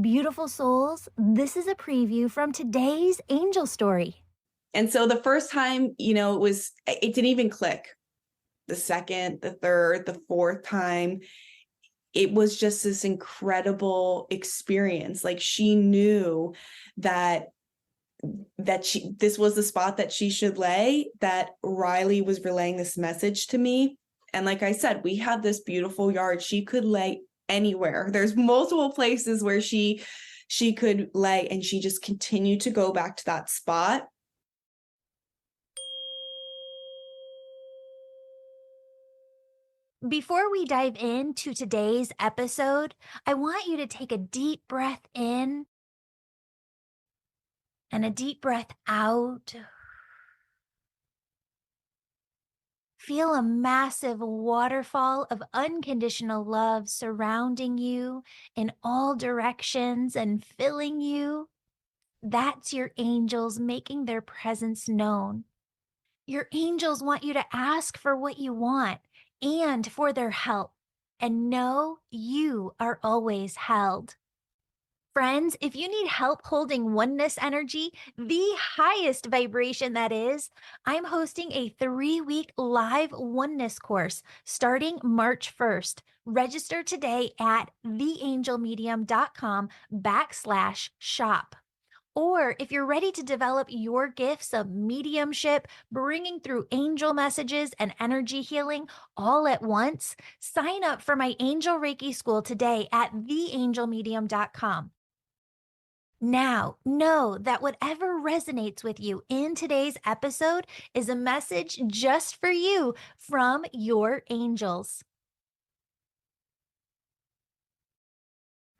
Beautiful souls, this is a preview from today's angel story. And so the first time, it didn't even click. The second, the third, the fourth time, it was just this incredible experience. Like she knew that this was the spot that she should lay, that Riley was relaying this message to me. And like I said, we have this beautiful yard. She could lay anywhere. There's multiple places where she could lay, and she just continued to go back to that spot. Before we dive into today's episode, I want you to take a deep breath in and a deep breath out. Feel a massive waterfall of unconditional love surrounding you in all directions and filling you. That's your angels making their presence known. Your angels want you to ask for what you want and for their help, and know you are always held. Friends, if you need help holding oneness energy, the highest vibration that is, I'm hosting a 3-week live oneness course starting March 1st. Register today at theangelmedium.com/shop. Or if you're ready to develop your gifts of mediumship, bringing through angel messages and energy healing all at once, sign up for my Angel Reiki School today at theangelmedium.com. Now, know that whatever resonates with you in today's episode is a message just for you from your angels.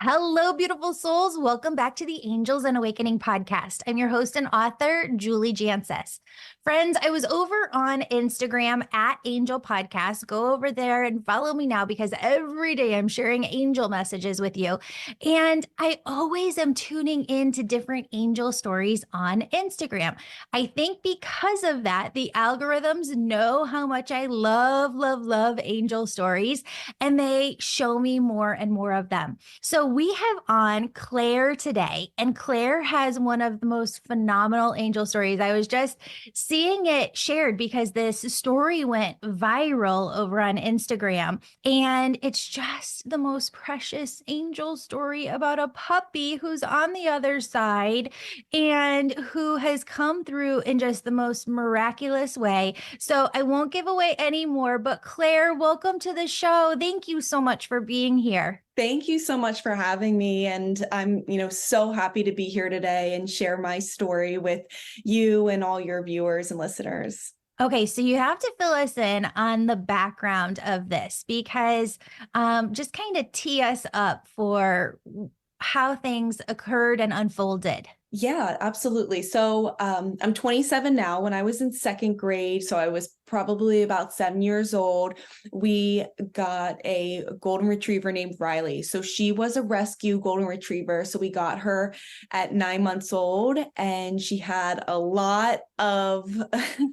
Hello, beautiful souls. Welcome back to the Angels and Awakening podcast. I'm your host and author, Julie Jancis. Friends, I was over on Instagram at Angel Podcast. Go over there and follow me now, because every day I'm sharing angel messages with you. And I always am tuning into different angel stories on Instagram. I think because of that, the algorithms know how much I love, love, love angel stories, and they show me more and more of them. So we have on Claire today, and Claire has one of the most phenomenal angel stories. I was just seeing it shared because this story went viral over on Instagram, and it's just the most precious angel story about a puppy who's on the other side and who has come through in just the most miraculous way. So I won't give away any more, but Claire, welcome to the show. Thank you so much for being here. Thank you so much for having me. And I'm, so happy to be here today and share my story with you and all your viewers and listeners. Okay, so you have to fill us in on the background of this, because just kind of tee us up for how things occurred and unfolded. Yeah, absolutely. So I'm 27 now. When I was in second grade, so I was probably about 7 years old, we got a golden retriever named Riley. So she was a rescue golden retriever. So we got her at 9 months old, and she had a lot of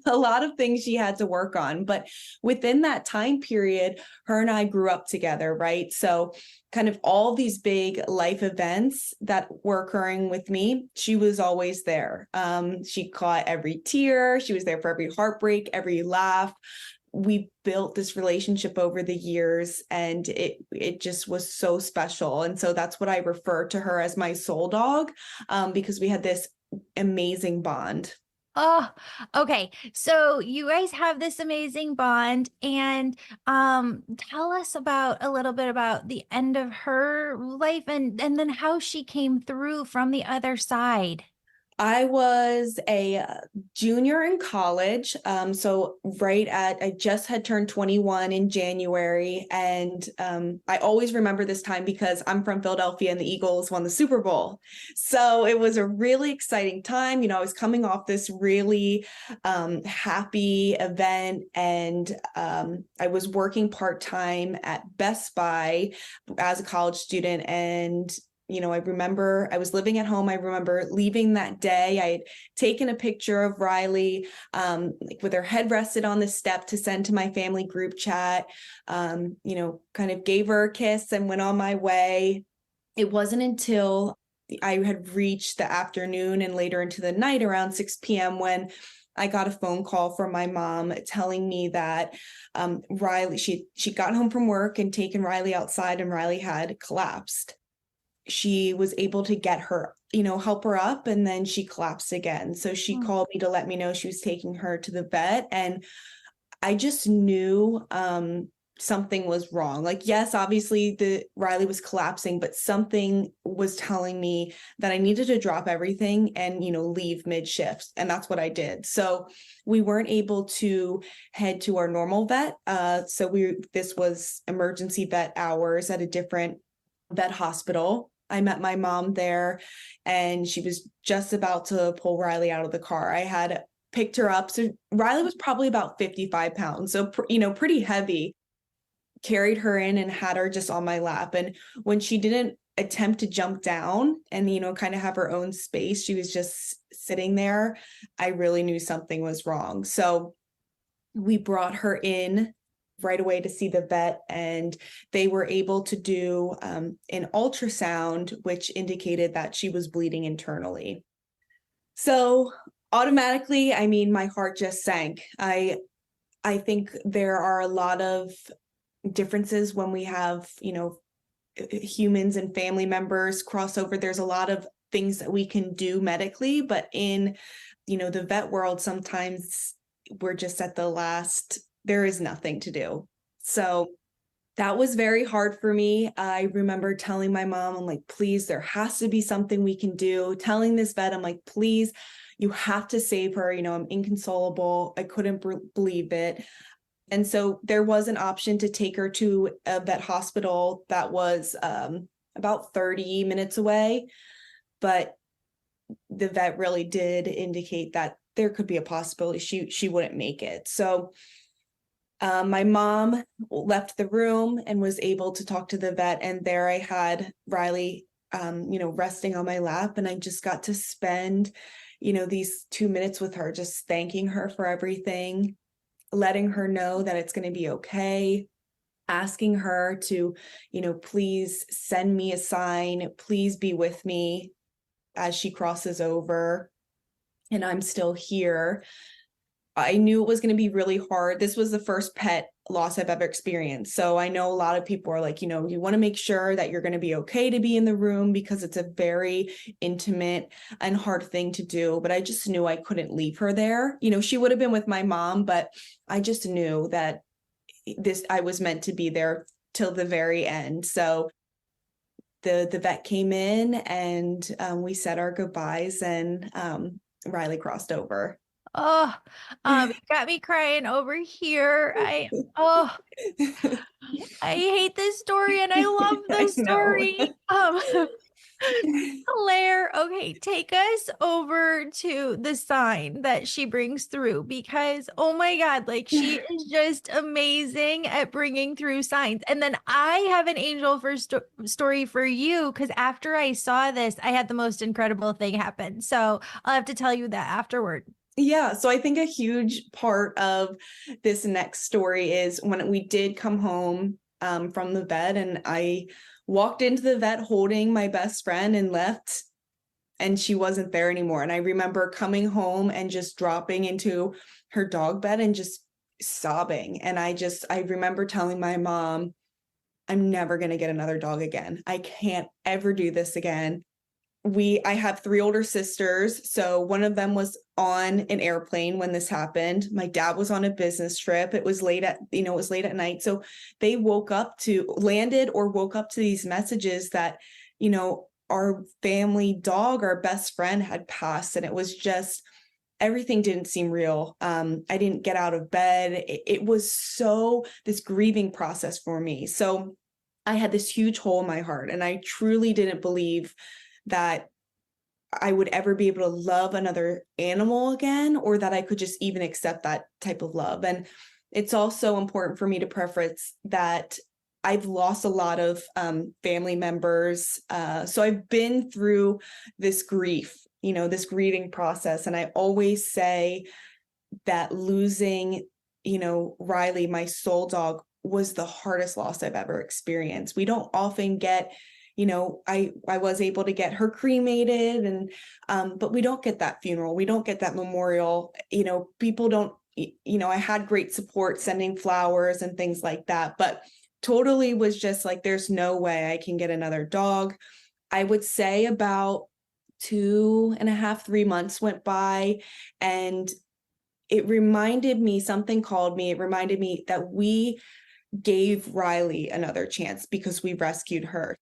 a lot of things she had to work on. But within that time period, her and I grew up together, right? So kind of all these big life events that were occurring with me, she was always there. She caught every tear. She was there for every heartbreak, every laugh. We built this relationship over the years, and it just was so special. And so that's what I refer to her as, my soul dog, because we had this amazing bond. Oh, okay. So you guys have this amazing bond, and tell us about a little bit about the end of her life, and then how she came through from the other side. I was a junior in college. I just had turned 21 in January. And I always remember this time because I'm from Philadelphia and the Eagles won the Super Bowl. So it was a really exciting time. I was coming off this really happy event, and I was working part-time at Best Buy as a college student. And I remember I was living at home. I remember leaving that day. I had taken a picture of Riley with her head rested on the step to send to my family group chat, kind of gave her a kiss and went on my way. it wasn't until I had reached the afternoon and later into the night around 6 p.m. when I got a phone call from my mom telling me that Riley, she got home from work and taken Riley outside, and Riley had collapsed. She was able to get her, help her up, and then she collapsed again. So she called me to let me know she was taking her to the vet. And I just knew something was wrong. Like, yes, obviously the Riley was collapsing, but something was telling me that I needed to drop everything and, leave mid shift. And that's what I did. So we weren't able to head to our normal vet. This was emergency vet hours at a different vet hospital. I met my mom there, and she was just about to pull Riley out of the car. I had picked her up. So Riley was probably about 55 pounds. So, pretty heavy. Carried her in and had her just on my lap. And when she didn't attempt to jump down and, kind of have her own space, she was just sitting there. I really knew something was wrong. So we brought her in right away to see the vet, and they were able to do an ultrasound, which indicated that she was bleeding internally. So automatically, my heart just sank. I think there are a lot of differences when we have, humans and family members cross over. There's a lot of things that we can do medically, but in, the vet world, sometimes we're just at the last, there is nothing to do. So that was very hard for me. I remember telling my mom, I'm like, please, there has to be something we can do. Telling this vet, I'm like, please, you have to save her. I'm inconsolable. I couldn't believe it. And so there was an option to take her to a vet hospital that was about 30 minutes away. But the vet really did indicate that there could be a possibility she wouldn't make it. So my mom left the room and was able to talk to the vet. And there I had Riley, resting on my lap. And I just got to spend, these 2 minutes with her, just thanking her for everything, letting her know that it's going to be okay, asking her to, please send me a sign, please be with me as she crosses over, and I'm still here. I knew it was going to be really hard. This was the first pet loss I've ever experienced. So I know a lot of people are like, you want to make sure that you're going to be okay to be in the room because it's a very intimate and hard thing to do. But I just knew I couldn't leave her there. She would have been with my mom, but I just knew that I was meant to be there till the very end. So the vet came in, and we said our goodbyes, and Riley crossed over. Oh, you got me crying over here. I hate this story and I love this story. Claire, okay, take us over to the sign that she brings through, because oh my God, like she is just amazing at bringing through signs. And then I have an angel for story for you, because after I saw this, I had the most incredible thing happen. So I'll have to tell you that afterward. Yeah, so I think a huge part of this next story is when we did come home from the vet, and I walked into the vet holding my best friend and left, and she wasn't there anymore. And I remember coming home and just dropping into her dog bed and just sobbing. And I remember telling my mom, I'm never going to get another dog again. I can't ever do this again. I have 3 older sisters. So one of them was on an airplane when this happened. My dad was on a business trip. It was late at night. So they landed or woke up to these messages that, our family dog, our best friend, had passed. And it was just, everything didn't seem real. I didn't get out of bed. It was this grieving process for me. So I had this huge hole in my heart, and I truly didn't believe that I would ever be able to love another animal again, or that I could just even accept that type of love. And it's also important for me to preface that I've lost a lot of family members. So I've been through this grief, this grieving process. And I always say that losing, Riley, my soul dog, was the hardest loss I've ever experienced. We don't often get I was able to get her cremated, and but we don't get that funeral. We don't get that memorial. People don't, I had great support sending flowers and things like that, but totally was just like, there's no way I can get another dog. I would say about 2.5, 3 months went by, and something called me. It reminded me that we gave Riley another chance because we rescued her.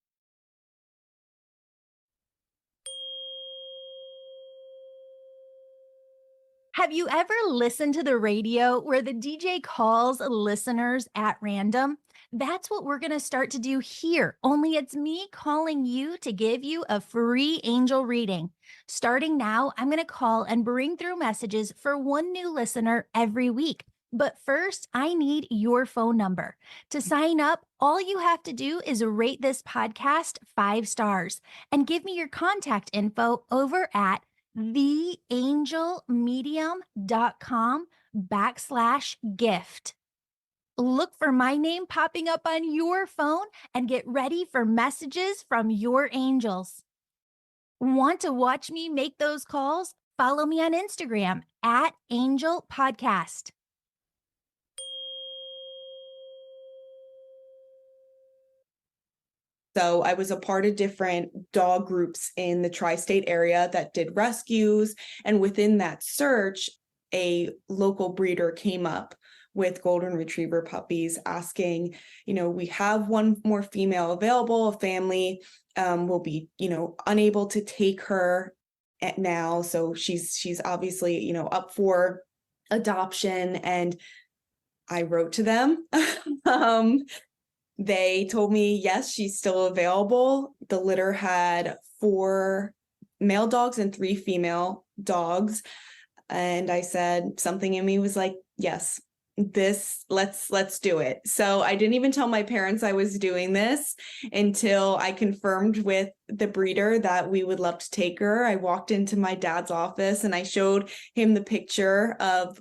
Have you ever listened to the radio where the DJ calls listeners at random? That's what we're going to start to do here, only it's me calling you to give you a free angel reading. Starting now, I'm going to call and bring through messages for one new listener every week. But first, I need your phone number. To sign up, all you have to do is rate this podcast 5 stars and give me your contact info over at theangelmedium.com/gift. Look for my name popping up on your phone and get ready for messages from your angels. Want to watch me make those calls? Follow me on Instagram at Angel Podcast. So I was a part of different dog groups in the tri-state area that did rescues. And within that search, a local breeder came up with golden retriever puppies asking, we have one more female available. A family will be, unable to take her now. So she's obviously, up for adoption. And I wrote to them. They told me, yes, she's still available. The litter had 4 male dogs and 3 female dogs. And I said, something in me was like, yes, let's do it. So I didn't even tell my parents I was doing this until I confirmed with the breeder that we would love to take her. I walked into my dad's office and I showed him the picture of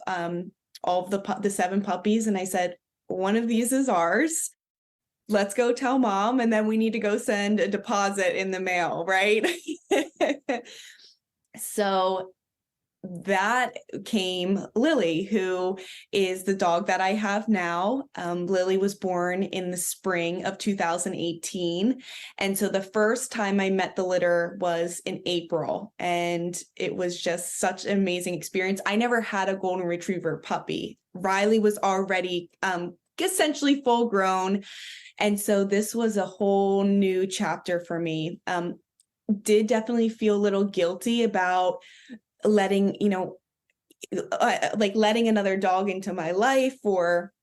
all of the 7 puppies. And I said, one of these is ours. Let's go tell mom, and then we need to go send a deposit in the mail, right? So that came Lily, who is the dog that I have now. Lily was born in the spring of 2018. And so the first time I met the litter was in April, and it was just such an amazing experience. I never had a golden retriever puppy. Riley was already essentially full grown. And so this was a whole new chapter for me. Did definitely feel a little guilty about letting another dog into my life, or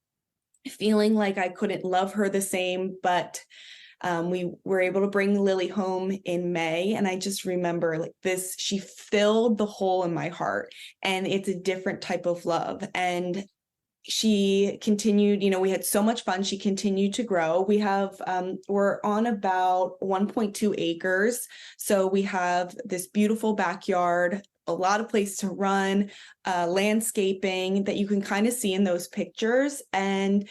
feeling like I couldn't love her the same. But we were able to bring Lily home in May. And I just remember she filled the hole in my heart, and it's a different type of love. And she continued, we had so much fun. She continued to grow. We have, we're on about 1.2 acres. So we have this beautiful backyard, a lot of place to run, landscaping that you can kind of see in those pictures. And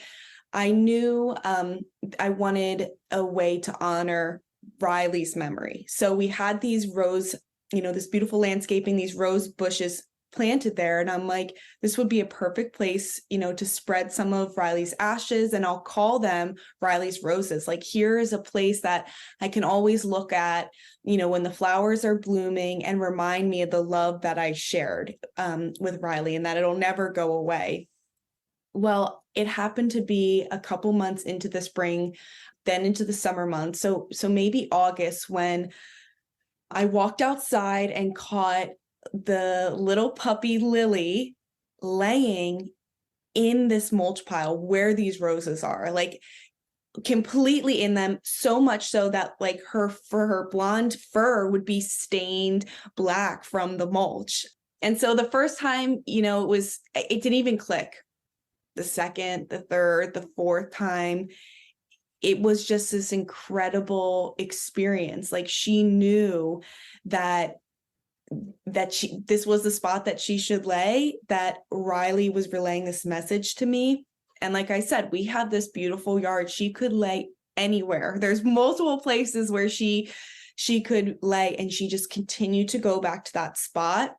I knew I wanted a way to honor Riley's memory. So we had these rose, this beautiful landscaping, these rose bushes planted there. And I'm like, this would be a perfect place, to spread some of Riley's ashes, and I'll call them Riley's roses. Like, here is a place that I can always look at, when the flowers are blooming, and remind me of the love that I shared with Riley, and that it'll never go away. Well, it happened to be a couple months into the spring, then into the summer months. So maybe August, when I walked outside and caught the little puppy Lily laying in this mulch pile where these roses are, like completely in them, so much so that her blonde fur would be stained black from the mulch. And so the first time, it didn't even click. The second, the third, the fourth time, it was just this incredible experience. Like, she knew that this was the spot that she should lay, that Riley was relaying this message to me. And like I said, we have this beautiful yard. She could lay anywhere. There's multiple places where she could lay, and she just continued to go back to that spot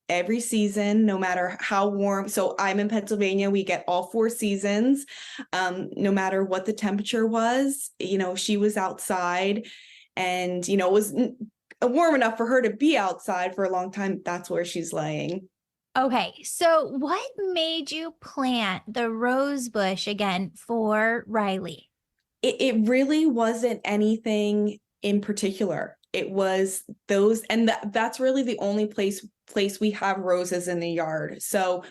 every season, no matter how warm. So I'm in Pennsylvania, we get all 4 seasons. No matter what the temperature was, she was outside, and it was warm enough for her to be outside for a long time. That's where she's laying. Okay, so what made you plant the rose bush again for Riley? It really wasn't anything in particular. It was those, and that's really the only place we have roses in the yard. So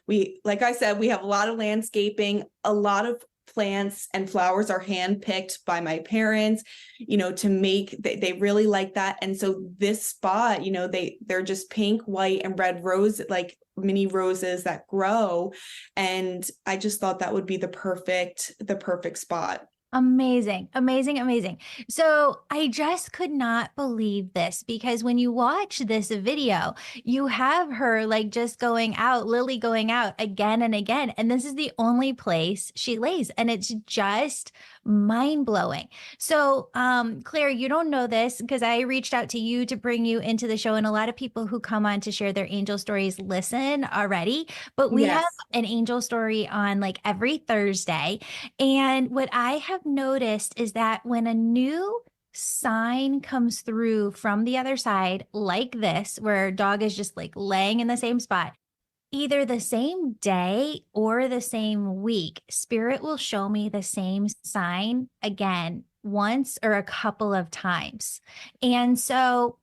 like I said, we have a lot of landscaping, a lot of plants and flowers are handpicked by my parents, to make, they really like that. And so this spot, they're just pink, white, and red rose, like mini roses that grow. And I just thought that would be the perfect spot. Amazing, amazing, amazing. So I just could not believe this because when you watch this video, you have her like just going out, Lily going out again and again. And this is the only place she lays. And it's just mind blowing. So, Claire, you don't know this because I reached out to you to bring you into the show. And a lot of people who come on to share their angel stories listen already. But we have Yes. an angel story on like every Thursday. And what I have noticed is that when a new sign comes through from the other side, like this, where a dog is just like laying in the same spot, either the same day or the same week, spirit will show me the same sign again, once or a couple of times. And so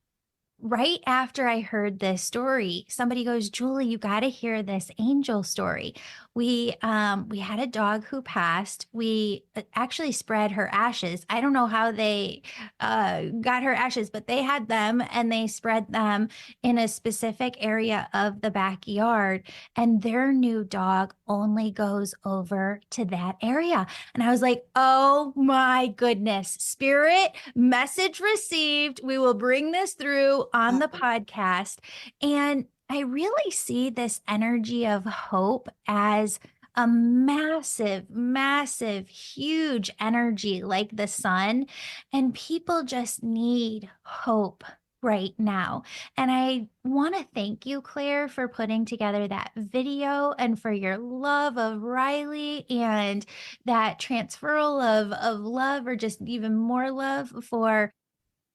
right after I heard this story, somebody goes, Julie, you got to hear this angel story. We had a dog who passed. We actually spread her ashes. I don't know how they got her ashes, but they had them and they spread them in a specific area of the backyard. And their new dog only goes over to that area. And I was like, oh my goodness, spirit, message received. We will bring this through on the podcast. And I really see this energy of hope as a massive, massive, huge energy like the sun. And people just need hope right now. And I want to thank you, Claire, for putting together that video and for your love of Riley and that transferal of love, or just even more love for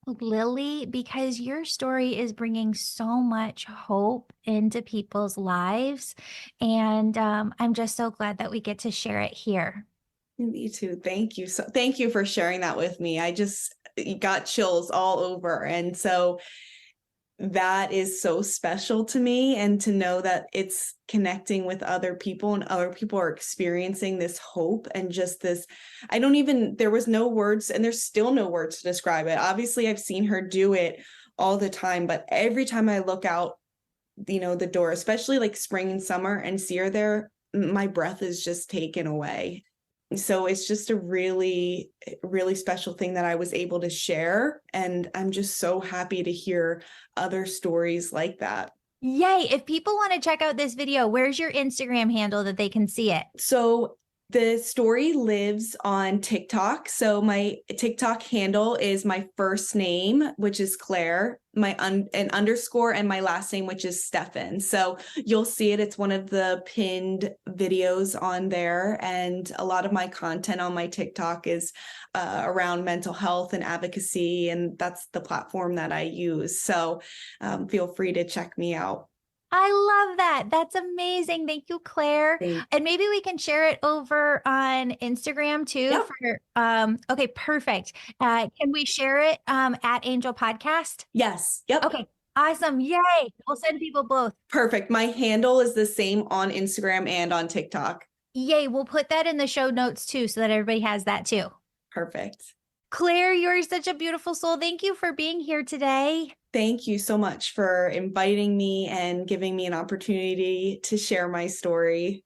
Lily, because your story is bringing so much hope into people's lives. And I'm just so glad that we get to share it here. Me too. Thank you. So thank you for sharing that with me. I just got chills all over. And so that is so special to me, and to know that it's connecting with other people and other people are experiencing this hope and just this, there was no words, and there's still no words to describe it. Obviously, I've seen her do it all the time, but every time I look out, the door, especially like spring and summer, and see her there, my breath is just taken away. So it's just a really, really special thing that I was able to share. And I'm just so happy to hear other stories like that. Yay. If people want to check out this video, where's your Instagram handle that they can see it? So the story lives on TikTok. So my TikTok handle is my first name, which is Claire, an underscore, and my last name, which is Stefan. So you'll see it. It's one of the pinned videos on there. And a lot of my content on my TikTok is around mental health and advocacy. And that's the platform that I use. So feel free to check me out. I love that. That's amazing. Thank you, Claire. And maybe we can share it over on Instagram too. Yep. Okay, perfect. Can we share it at Angel Podcast? Yes. Yep. Okay, awesome. Yay. We'll send people both. Perfect. My handle is the same on Instagram and on TikTok. Yay. We'll put that in the show notes too, so that everybody has that too. Perfect. Claire, you're such a beautiful soul. Thank you for being here today. Thank you so much for inviting me and giving me an opportunity to share my story.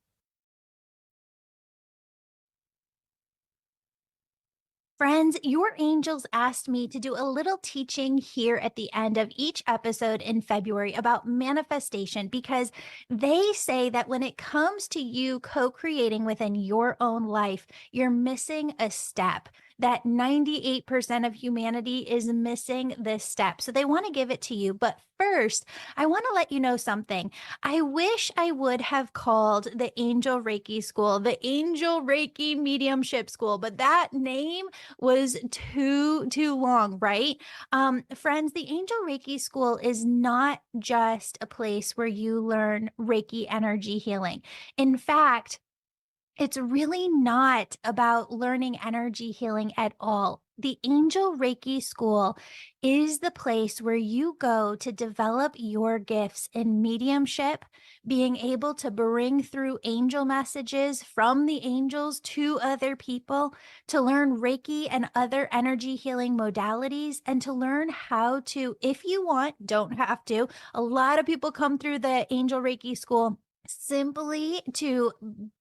Friends, your angels asked me to do a little teaching here at the end of each episode in February about manifestation, because they say that when it comes to you co-creating within your own life, you're missing a step. that 98% of humanity is missing this step. So they want to give it to you. But first, I want to let you know something. I wish I would have called the Angel Reiki School the Angel Reiki Mediumship School, but that name was too long, right? Friends, the Angel Reiki School is not just a place where you learn Reiki energy healing. In fact, it's really not about learning energy healing at all. The Angel Reiki School is the place where you go to develop your gifts in mediumship, being able to bring through angel messages from the angels to other people, to learn Reiki and other energy healing modalities, and to learn how to, if you want, don't have to. A lot of people come through the Angel Reiki School simply to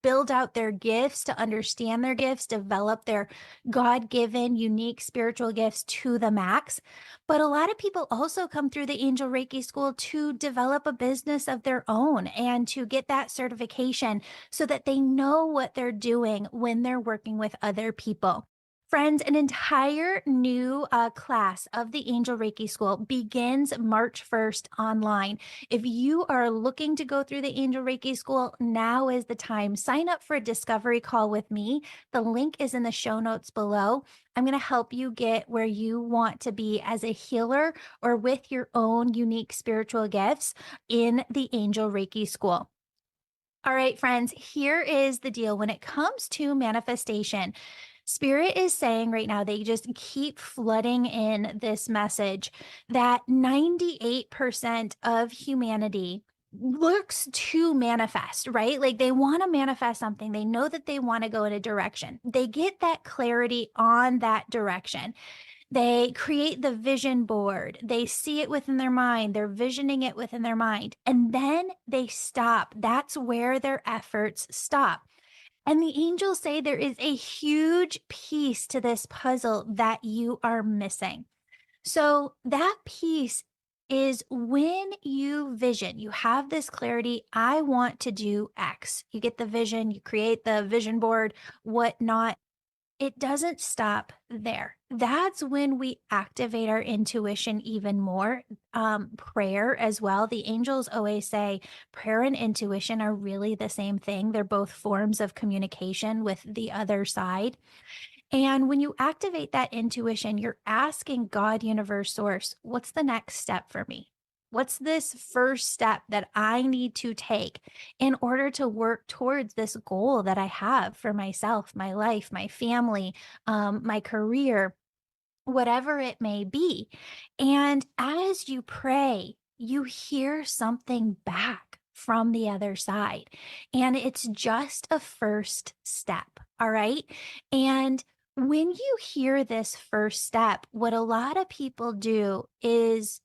build out their gifts, to understand their gifts, develop their God given, unique spiritual gifts to the max. But a lot of people also come through the Angel Reiki School to develop a business of their own and to get that certification so that they know what they're doing when they're working with other people. Friends, an entire new class of the Angel Reiki School begins March 1st online. If you are looking to go through the Angel Reiki School, now is the time. Sign up for a discovery call with me. The link is in the show notes below. I'm going to help you get where you want to be as a healer or with your own unique spiritual gifts in the Angel Reiki School. All right, friends, here is the deal. When it comes to manifestation, Spirit is saying right now, they just keep flooding in this message that 98% of humanity looks to manifest, right? Like they want to manifest something. They know that they want to go in a direction. They get that clarity on that direction. They create the vision board. They see it within their mind. They're visioning it within their mind. And then they stop. That's where their efforts stop. And the angels say there is a huge piece to this puzzle that you are missing. So that piece is when you vision, you have this clarity. I want to do X. You get the vision, you create the vision board, whatnot. It doesn't stop there. That's when we activate our intuition even more. Prayer as well. The angels always say prayer and intuition are really the same thing. They're both forms of communication with the other side. And when you activate that intuition, you're asking God, universe, source, what's the next step for me? What's this first step that I need to take in order to work towards this goal that I have for myself, my life, my family, my career, whatever it may be? And as you pray, you hear something back from the other side. And it's just a first step. All right. And when you hear this first step, what a lot of people do is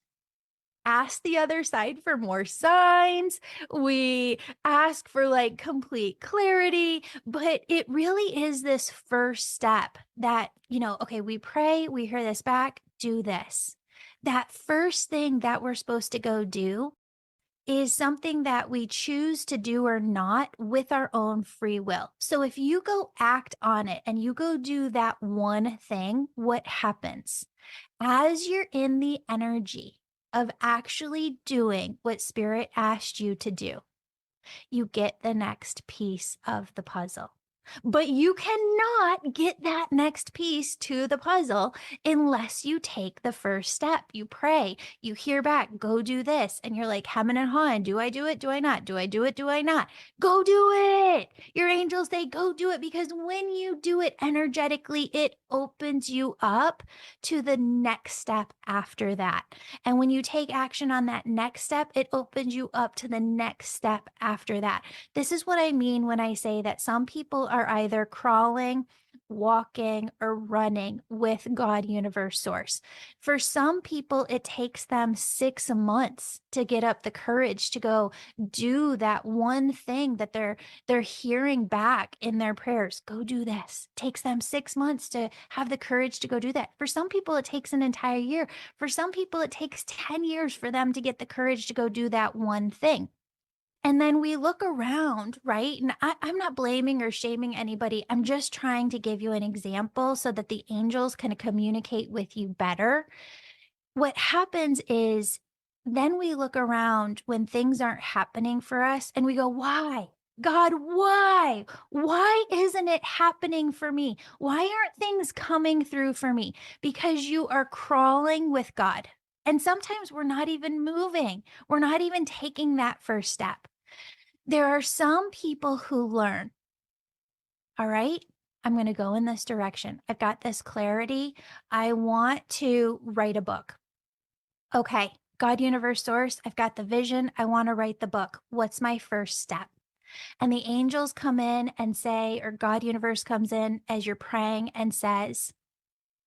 ask the other side for more signs. We ask for like complete clarity, but it really is this first step that, okay, we pray, we hear this back, do this. That first thing that we're supposed to go do is something that we choose to do or not with our own free will. So if you go act on it and you go do that one thing, what happens? As you're in the energy of actually doing what Spirit asked you to do, you get the next piece of the puzzle. But you cannot get that next piece to the puzzle unless you take the first step. You pray, you hear back, go do this. And you're like, hemming and hawing. Do I do it? Do I not? Do I do it? Do I not? Go do it. Your angels say, go do it, because when you do it energetically, it opens you up to the next step after that. And when you take action on that next step, it opens you up to the next step after that. This is what I mean when I say that some people are either crawling, walking, or running with God, universe, source. For some people, it takes them 6 months to get up the courage to go do that one thing that they're hearing back in their prayers. Go do this. Takes them 6 months to have the courage to go do that. For some people, it takes an entire year. For some people, it takes 10 years for them to get the courage to go do that one thing. And then we look around, right? And I'm not blaming or shaming anybody. I'm just trying to give you an example so that the angels can communicate with you better. What happens is then we look around when things aren't happening for us and we go, why? God, why? Why isn't it happening for me? Why aren't things coming through for me? Because you are crawling with God. And sometimes we're not even moving. We're not even taking that first step. There are some people who learn, all right, I'm going to go in this direction. I've got this clarity. I want to write a book. Okay, God, universe, source, I've got the vision. I want to write the book. What's my first step? And the angels come in and say, or God, universe comes in as you're praying and says,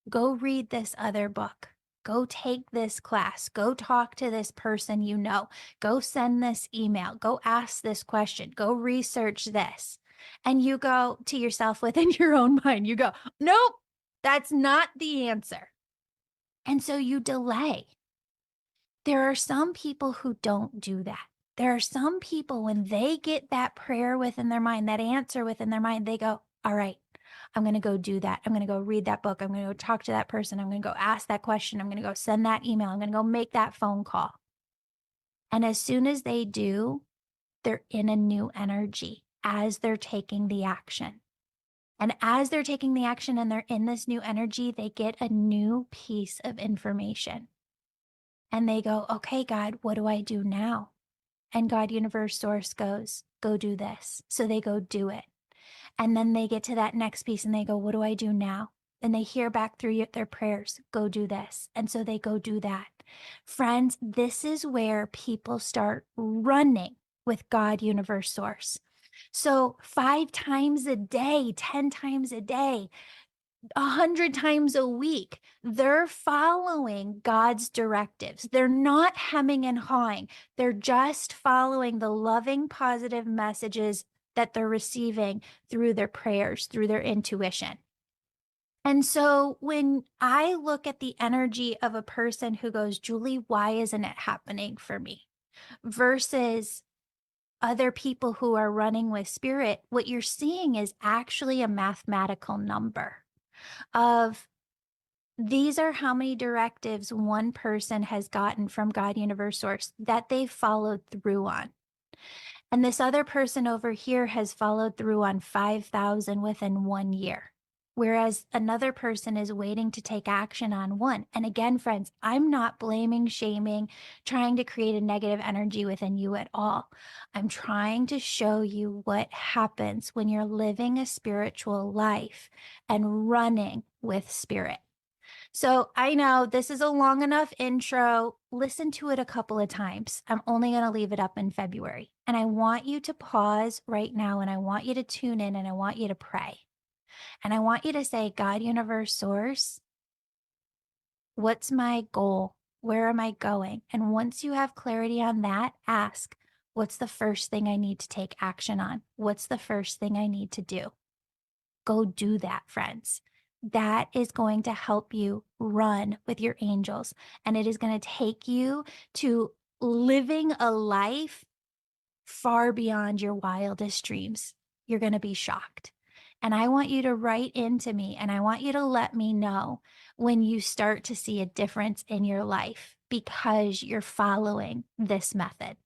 go read this other book. Go take this class. Go talk to this person you know. Go send this email. Go ask this question. Go research this. And you go to yourself within your own mind. You go, nope, that's not the answer. And so you delay. There are some people who don't do that. There are some people when they get that prayer within their mind, that answer within their mind, they go, all right, I'm going to go do that. I'm going to go read that book. I'm going to go talk to that person. I'm going to go ask that question. I'm going to go send that email. I'm going to go make that phone call. And as soon as they do, they're in a new energy as they're taking the action. And as they're taking the action and they're in this new energy, they get a new piece of information. And they go, okay, God, what do I do now? And God, universe, source goes, go do this. So they go do it. And then they get to that next piece and they go, what do I do now? And they hear back through their prayers, go do this. And so they go do that. Friends, this is where people start running with God, universe, source. So 5 times a day, 10 times a day, 100 times a week, they're following God's directives. They're not hemming and hawing. They're just following the loving, positive messages that they're receiving through their prayers, through their intuition. And so when I look at the energy of a person who goes, Julie, why isn't it happening for me? Versus other people who are running with spirit, what you're seeing is actually a mathematical number of these are how many directives one person has gotten from God, universe, source that they've followed through on. And this other person over here has followed through on 5,000 within 1 year, whereas another person is waiting to take action on one. And again, friends, I'm not blaming, shaming, trying to create a negative energy within you at all. I'm trying to show you what happens when you're living a spiritual life and running with spirit. So I know this is a long enough intro. Listen to it a couple of times. I'm only going to leave it up in February. And I want you to pause right now and I want you to tune in and I want you to pray. And I want you to say, God, universe, source, what's my goal? Where am I going? And once you have clarity on that, ask, what's the first thing I need to take action on? What's the first thing I need to do? Go do that, friends. That is going to help you run with your angels. And it is going to take you to living a life far beyond your wildest dreams. You're going to be shocked. And I want you to write into me and I want you to let me know when you start to see a difference in your life because you're following this method.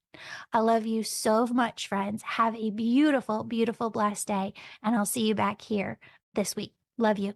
I love you so much, friends. Have a beautiful, beautiful, blessed day. And I'll see you back here this week. Love you.